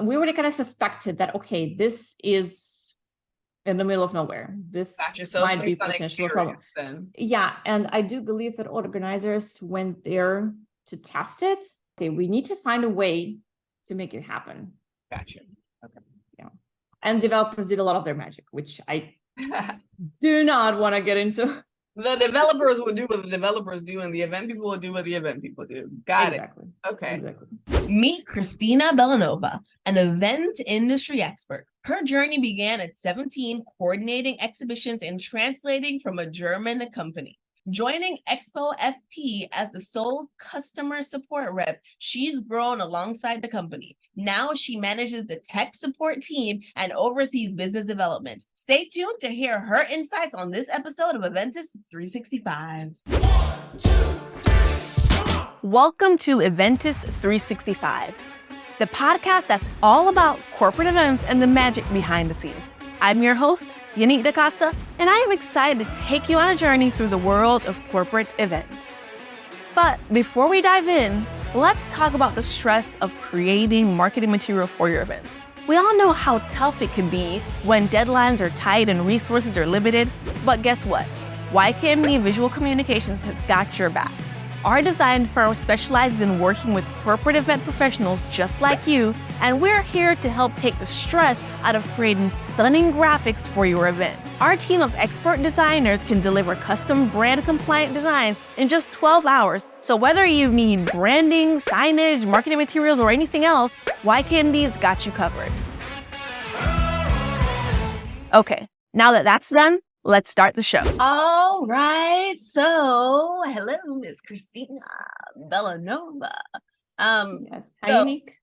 we already kind of suspected that, okay, this is in the middle of nowhere. This might be potentially a problem. Then. Yeah, and I do believe that organizers went there to test it. Okay, we need to find a way to make it happen. Gotcha. Okay. Yeah, and developers did a lot of their magic, which I do not want to get into. The developers will do what the developers do, and the event people will do what the event people do. Got it. Okay. Exactly. Meet Kristina Belenova, an event industry expert. Her journey began at 17, coordinating exhibitions and translating from a German company. Joining ExpoFP as the sole customer support rep, she's grown alongside the company. Now she manages the tech support team and oversees business development. Stay tuned to hear her insights on this episode of Eventus 365. 1, 2, 3, welcome to Eventus 365, the podcast that's all about corporate events and the magic behind the scenes. I'm your host, Yanique, and I am excited to take you on a journey through the world of corporate events. But before we dive in, let's talk about the stress of creating marketing material for your events. We all know how tough it can be when deadlines are tight and resources are limited, but guess what? YKMD Visual Communications has got your back. Our design firm specializes in working with corporate event professionals just like you, and we're here to help take the stress out of creating stunning graphics for your event. Our team of expert designers can deliver custom brand-compliant designs in just 12 hours. So whether you need branding, signage, marketing materials, or anything else, YKMD's got you covered. Okay, now that that's done, let's start the show. All right. So, hello, Miss Kristina Belenova. Yes. Hi, Yanique.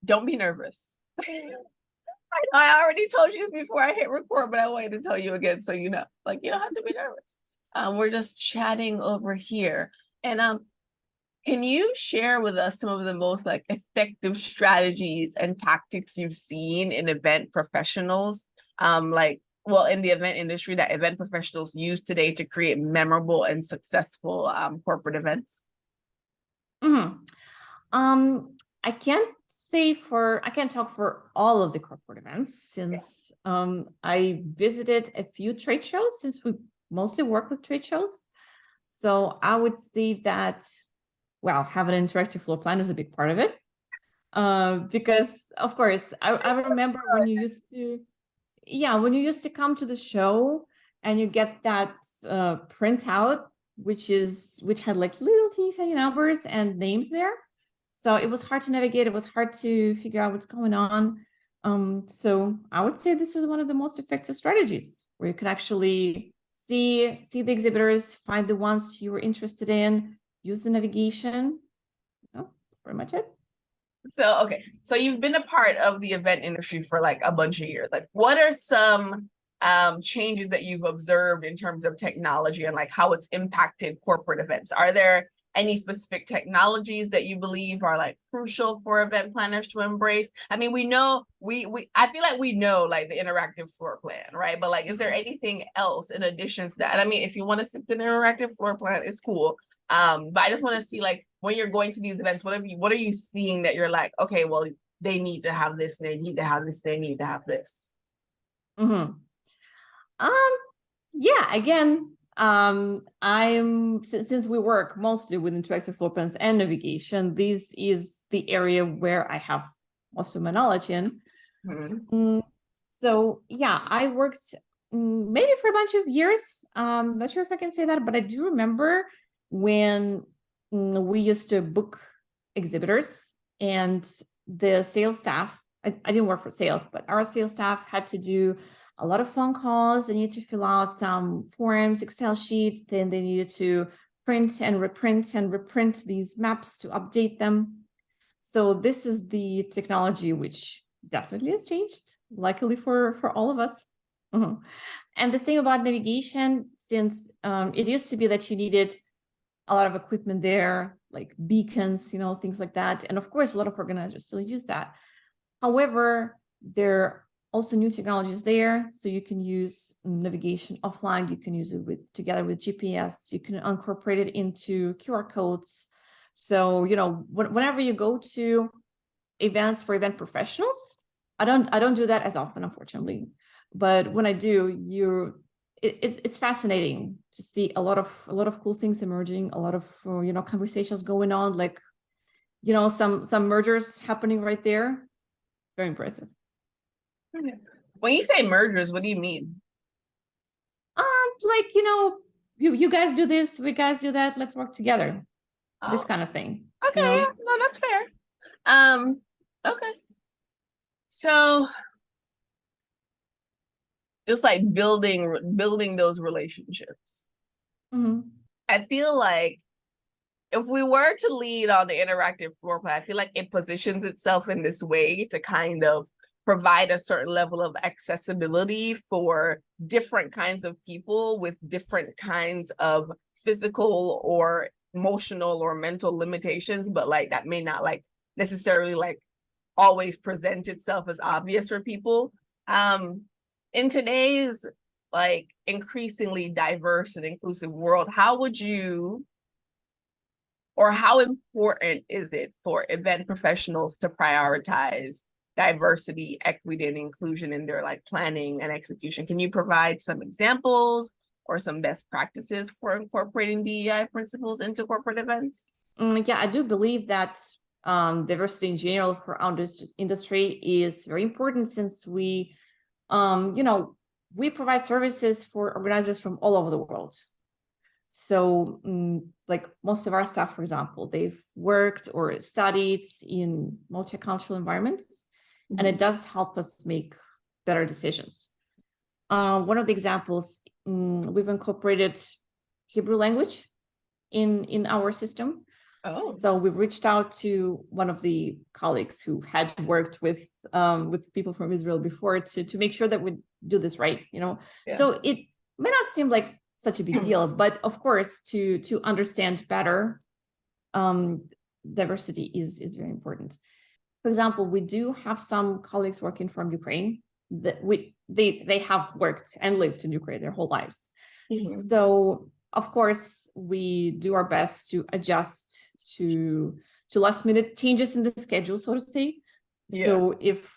Don't be nervous. I already told you before I hit record, but I wanted to tell you again so you know. Like, you don't have to be nervous. We're just chatting over here. And can you share with us some of the most effective strategies and tactics you've seen in event professionals? In the event industry that event professionals use today to create memorable and successful corporate events? I can't talk for all of the corporate events since I visited a few trade shows since we mostly work with trade shows. So I would say that, having an interactive floor plan is a big part of it. Because of course, I remember when you used to come to the show and you get that printout, which had little teeny numbers and names there. So it was hard to navigate. It was hard to figure out what's going on. So I would say this is one of the most effective strategies where you can actually see the exhibitors, find the ones you were interested in, use the navigation. That's pretty much it. So you've been a part of the event industry for a bunch of years. What are some changes that you've observed in terms of technology and how it's impacted corporate events? Are there any specific technologies that you believe are crucial for event planners to embrace? I mean, we know I feel like we know the interactive floor plan, right? But is there anything else in addition to that? And I mean, if you want to stick to an interactive floor plan, it's cool. But I just want to see when you're going to these events, what are you seeing that you're okay, well, they need to have this, they need to have this, they need to have this. Again, since we work mostly with interactive floor plans and navigation, this is the area where I have most of my knowledge in. So I worked maybe for a bunch of years. Not sure if I can say that, but I do remember when we used to book exhibitors and the sales staff, I didn't work for sales, but our sales staff had to do a lot of phone calls. They needed to fill out some forms, Excel sheets. Then they needed to print and reprint these maps to update them. So this is the technology which definitely has changed, luckily for all of us. And the same about navigation, since it used to be that you needed a lot of equipment there, like beacons, things like that. And of course, a lot of organizers still use that. However, there are also new technologies there. So you can use navigation offline. You can use it together with GPS. You can incorporate it into QR codes. So, whenever you go to events for event professionals. I don't do that as often, unfortunately, but when I do, it's fascinating to see a lot of cool things emerging, a lot of conversations going on, like some mergers happening right there. Very impressive. When you say mergers, what do you mean? Like you guys do this, we guys do that, let's work together. This kind of thing. Okay, yeah, no, that's fair. Okay. So just like building those relationships. I feel like if we were to lead on the interactive floor plan, I feel like it positions itself in this way to kind of provide a certain level of accessibility for different kinds of people with different kinds of physical or emotional or mental limitations, but like that may not like necessarily like always present itself as obvious for people. In today's like increasingly diverse and inclusive world, how would you, or how important is it for event professionals to prioritize diversity, equity, and inclusion in their like planning and execution? Can you provide some examples or some best practices for incorporating DEI principles into corporate events? Yeah, I do believe that diversity in general for our industry is very important, since we provide services for organizers from all over the world. So like most of our staff, for example, they've worked or studied in multicultural environments, and it does help us make better decisions. One of the examples, we've incorporated Hebrew language in our system. So we've reached out to one of the colleagues who had worked with people from Israel before to make sure that we do this right. So it may not seem like such a big deal, but of course, to understand better, diversity is very important. For example, we do have some colleagues working from Ukraine that they have worked and lived in Ukraine their whole lives. So of course, we do our best to adjust to last minute changes in the schedule, so to say. So if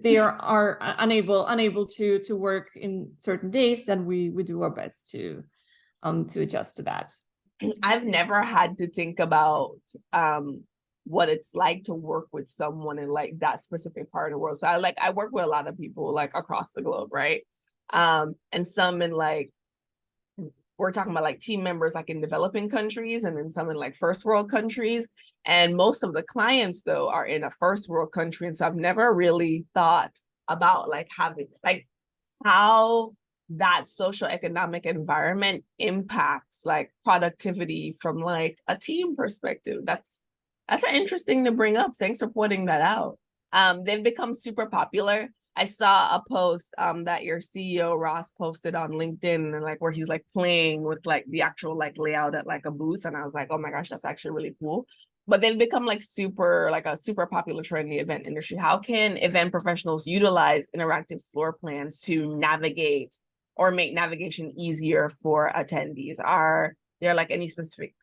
they are unable to work in certain days, then we do our best to adjust to that. I've never had to think about what it's like to work with someone in like that specific part of the world. So I work with a lot of people like across the globe, right? And some in like, we're talking about like team members like in developing countries, and then some in like first world countries. And most of the clients though are in a first world country. And so I've never really thought about like having like how that social economic environment impacts like productivity from like a team perspective. That's an interesting to bring up. Thanks for pointing that out. They've become super popular. I saw a post that your CEO Ross posted on LinkedIn, and like where he's like playing with like the actual like layout at like a booth, and I was like, oh my gosh, that's actually really cool. But they've become like a super popular trend in the event industry. How can event professionals utilize interactive floor plans to navigate or make navigation easier for attendees? Are there like any specific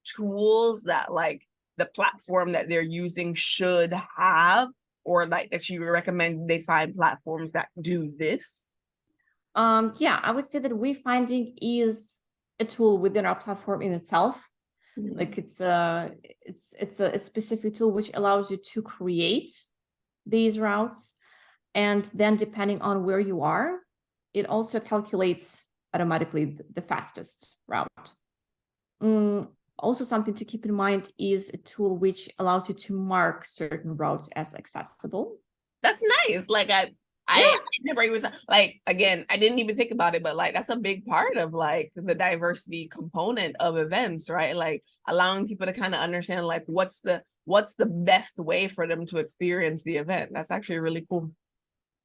tools that like the platform that they're using should have, or like that you recommend they find platforms that do this? Yeah, I would say that wayfinding is a tool within our platform in itself. Like it's a specific tool which allows you to create these routes, and then depending on where you are, it also calculates automatically the fastest route. Also, something to keep in mind is a tool which allows you to mark certain routes as accessible. That's nice. Like I never even like, again, I didn't even think about it, but like that's a big part of like the diversity component of events, right? Like allowing people to kind of understand like what's the best way for them to experience the event. That's actually really cool.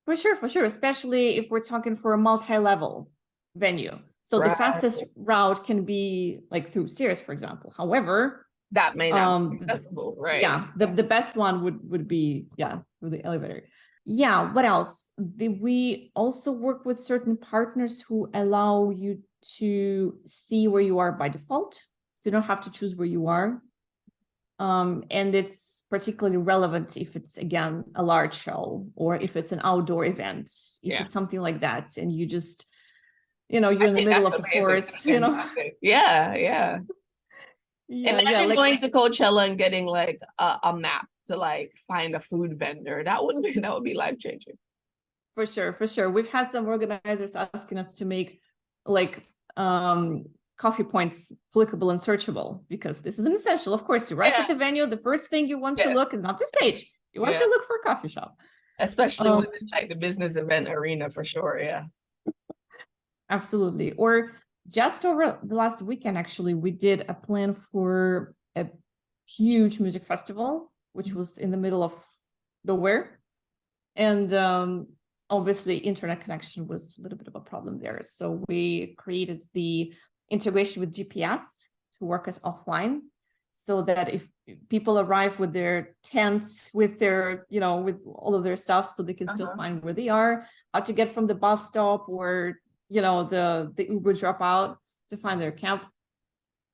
For sure, especially if we're talking for a multi-level venue. So the fastest route can be like through stairs, for example. However, that may not be accessible, right? Yeah, the best one would be through the elevator. Yeah, what else? We also work with certain partners who allow you to see where you are by default. So you don't have to choose where you are. And it's particularly relevant if it's, again, a large show, or if it's an outdoor event, if it's something like that, and you just, you're in the middle of the forest, Yeah. Yeah, Imagine like, going to Coachella and getting like a map to like find a food vendor. That would be life changing. for sure. We've had some organizers asking us to make like coffee points clickable and searchable, because this is an essential. Of course, you arrive at the venue, the first thing you want to look is not the stage. You want to look for a coffee shop. Especially within like the business event arena, for sure. Yeah. Absolutely. Or just over the last weekend, actually, we did a plan for a huge music festival, which was in the middle of nowhere. And obviously, internet connection was a little bit of a problem there. So we created the integration with GPS to work as offline, so that if people arrive with their tents, with their, with all of their stuff, so they can still find where they are, how to get from the bus stop, or the Uber drop out to find their camp.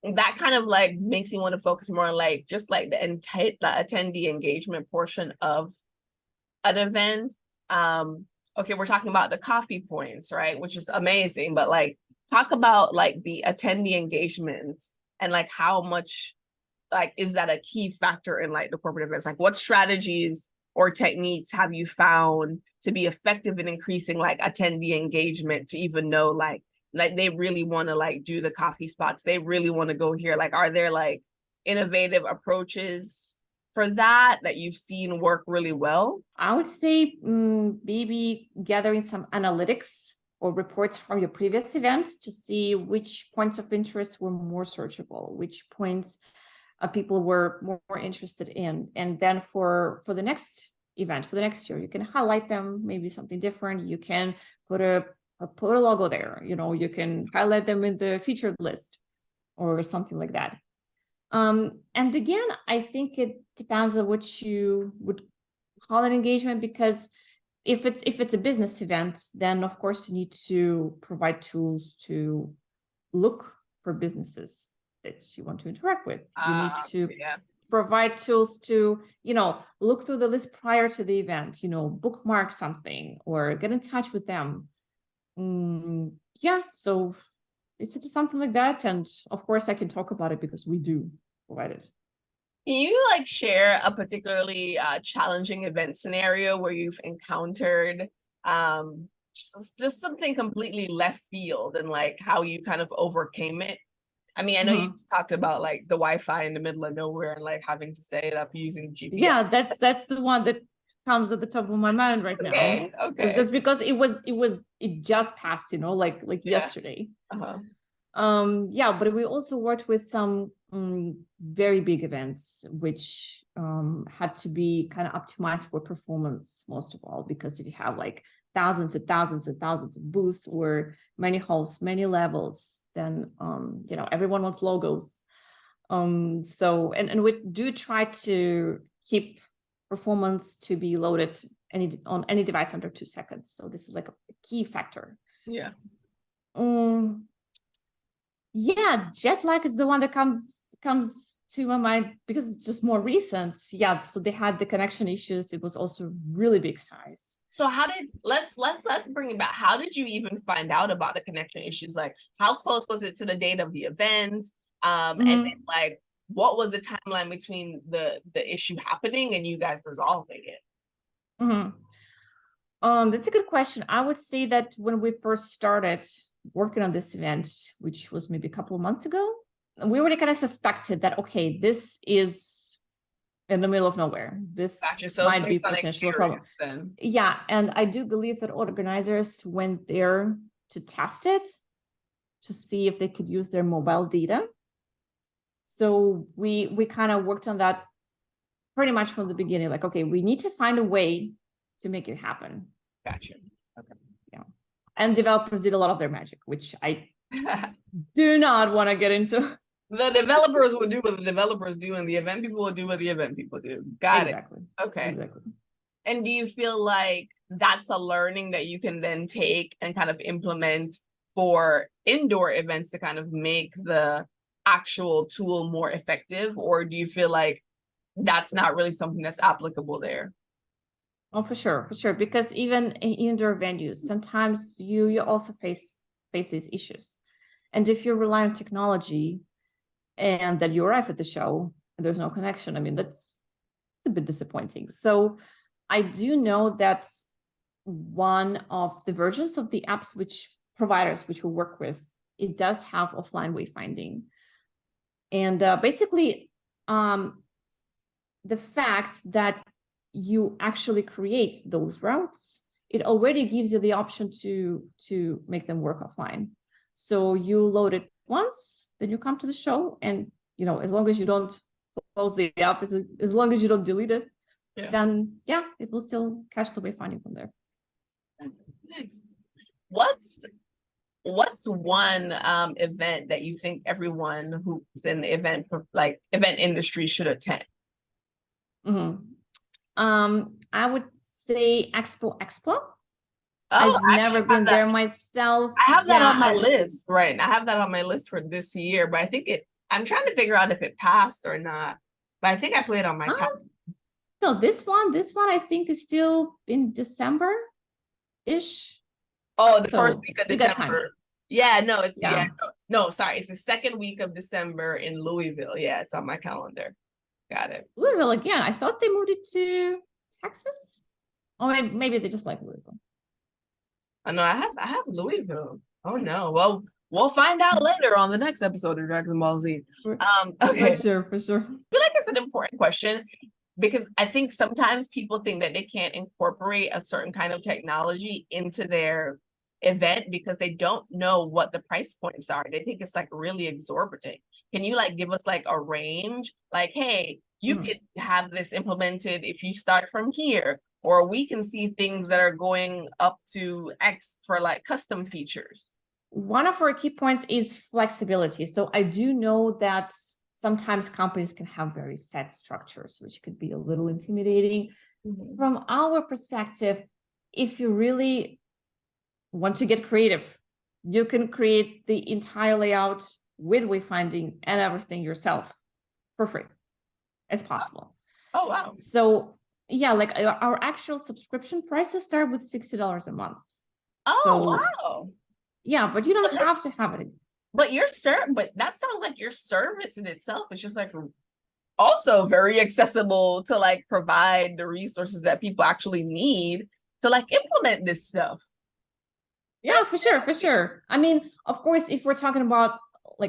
That kind of like makes me want to focus more on like just like the attendee engagement portion of an event. Okay, we're talking about the coffee points, right? Which is amazing, but like talk about like the attendee engagement and like how much like is that a key factor in like the corporate events? Like what strategies or techniques have you found to be effective in increasing like attendee engagement, to even know like they really want to like do the coffee spots, they really want to go here? Like, are there like innovative approaches for that you've seen work really well? I would say maybe gathering some analytics or reports from your previous event to see which points of interest were more searchable, which points people were more interested in. And then for the next event, for the next year, you can highlight them, maybe something different. You can put a logo there, you can highlight them in the featured list or something like that. And again, I think it depends on what you would call an engagement, because if it's a business event, then of course you need to provide tools to look for businesses that you want to interact with. You need to provide tools to, look through the list prior to the event, bookmark something or get in touch with them. So it's something like that. And of course I can talk about it because we do provide it. Can you like share a particularly challenging event scenario where you've encountered just something completely left field, and like how you kind of overcame it? I mean, I know you talked about like the Wi-Fi in the middle of nowhere and like having to set it up using GPS. Yeah, that's the one that comes at the top of my mind right now. Okay. That's because it just passed, like yesterday. But we also worked with some very big events, which had to be kind of optimized for performance, most of all, because if you have like thousands and thousands and thousands of booths or many halls, many levels, then everyone wants logos. So we do try to keep performance to be loaded on any device under 2 seconds. So this is like a key factor. Jet lag is the one that comes to my mind because it's just more recent. So they had the connection issues. It was also really big size. So let's bring it back. How did you even find out about the connection issues? Like, how close was it to the date of the event? And then, like, what was the timeline between the issue happening and you guys resolving it? That's a good question. I would say that when we first started working on this event, which was maybe a couple of months ago, we already kind of suspected that, okay, this is in the middle of nowhere. This might be potentially a problem. Then. Yeah, and I do believe that organizers went there to test it, to see if they could use their mobile data. So we kind of worked on that pretty much from the beginning. Like, okay, we need to find a way to make it happen. Gotcha. Okay. Yeah, and developers did a lot of their magic, which I do not want to get into. The developers will do what the developers do, and the event people will do what the event people do. Got it. Okay. Exactly. And do you feel like that's a learning that you can then take and kind of implement for indoor events to kind of make the actual tool more effective? Or do you feel like that's not really something that's applicable there. Oh, for sure, for sure. Because even in indoor venues, sometimes you also face these issues. And if you rely on technology and that you arrive at the show and there's no connection, I mean, that's a bit disappointing. So I do know that one of the versions of the apps which providers which we work with, it does have offline wayfinding. And basically, the fact that you actually create those routes, it already gives you the option to make them work offline. So you load it once, then you come to the show, and as long as you don't close the app, as long as you don't delete it, then it will still catch the wayfinding from there. Nice. What's one event that you think everyone who's in the event industry should attend? I would say ExpoFP. Oh, I've never been there myself. I have that on my list, right? I have that on my list for this year, but I think I'm trying to figure out if it passed or not. But I think I put it on my calendar. No, this one I think is still in December-ish. Oh, the first week of December. Yeah, no, it's sorry, it's the second week of December in Louisville. Yeah, it's on my calendar. Got it. Louisville again. I thought they moved it to Texas. Or maybe they just like Louisville. Oh no, I have Louisville. Oh no. Well, we'll find out later on the next episode of Dragon Ball Z. Okay. For sure. I feel like it's an important question because I think sometimes people think that they can't incorporate a certain kind of technology into their event because they don't know what the price points are. They think it's like really exorbitant. Can you give us a range? Like, hey, you could have this implemented if you start from here, or we can see things that are going up to X for custom features. One of our key points is flexibility. So I do know that sometimes companies can have very set structures, which could be a little intimidating. From our perspective, if you really want to get creative, you can create the entire layout with wayfinding and everything yourself for free. It's possible. Oh, wow. So yeah, our actual subscription prices start with $60 a month. Oh, wow. Yeah, but you don't have to have it. But but that sounds like your service in itself is just also very accessible to provide the resources that people actually need to implement this stuff. Yeah, for sure. I mean, of course, if we're talking about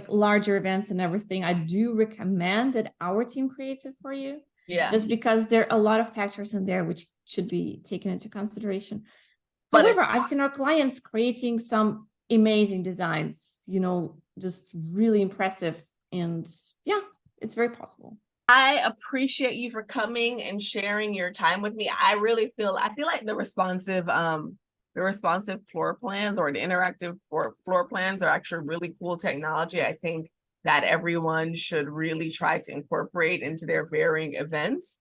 larger events and everything, I do recommend that our team creates it for you. Yeah. Just because there are a lot of factors in there which should be taken into consideration. However, I've seen our clients creating some amazing designs, just really impressive. And yeah, it's very possible. I appreciate you for coming and sharing your time with me. I feel like the responsive floor plans or the interactive floor plans are actually really cool technology. I think that everyone should really try to incorporate into their varying events.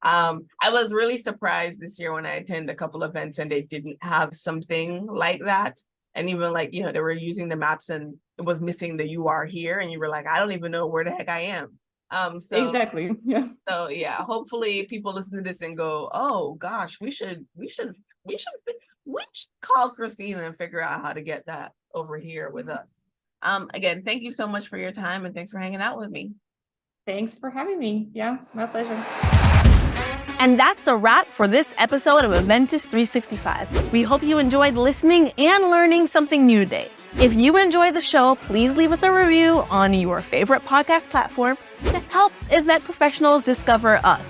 I was really surprised this year when I attended a couple of events and they didn't have something like that. And even they were using the maps and it was missing the "you are here" and you were like, I don't even know where the heck I am. So exactly. Yeah. So yeah, hopefully people listen to this and go, oh gosh, we should call Kristina and figure out how to get that over here with us. Again, thank you so much for your time and thanks for hanging out with me. Thanks for having me. Yeah, my pleasure. And that's a wrap for this episode of Eventus 365. We hope you enjoyed listening and learning something new today. If you enjoyed the show, please leave us a review on your favorite podcast platform to help event professionals discover us.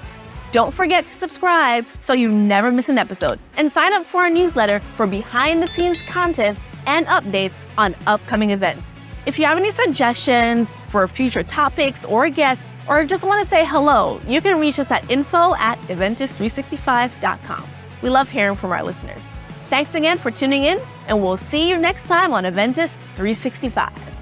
Don't forget to subscribe so you never miss an episode, and sign up for our newsletter for behind-the-scenes content and updates on upcoming events. If you have any suggestions for future topics or guests, or just want to say hello, you can reach us at info@eventus365.com. We love hearing from our listeners. Thanks again for tuning in, and we'll see you next time on Eventus 365.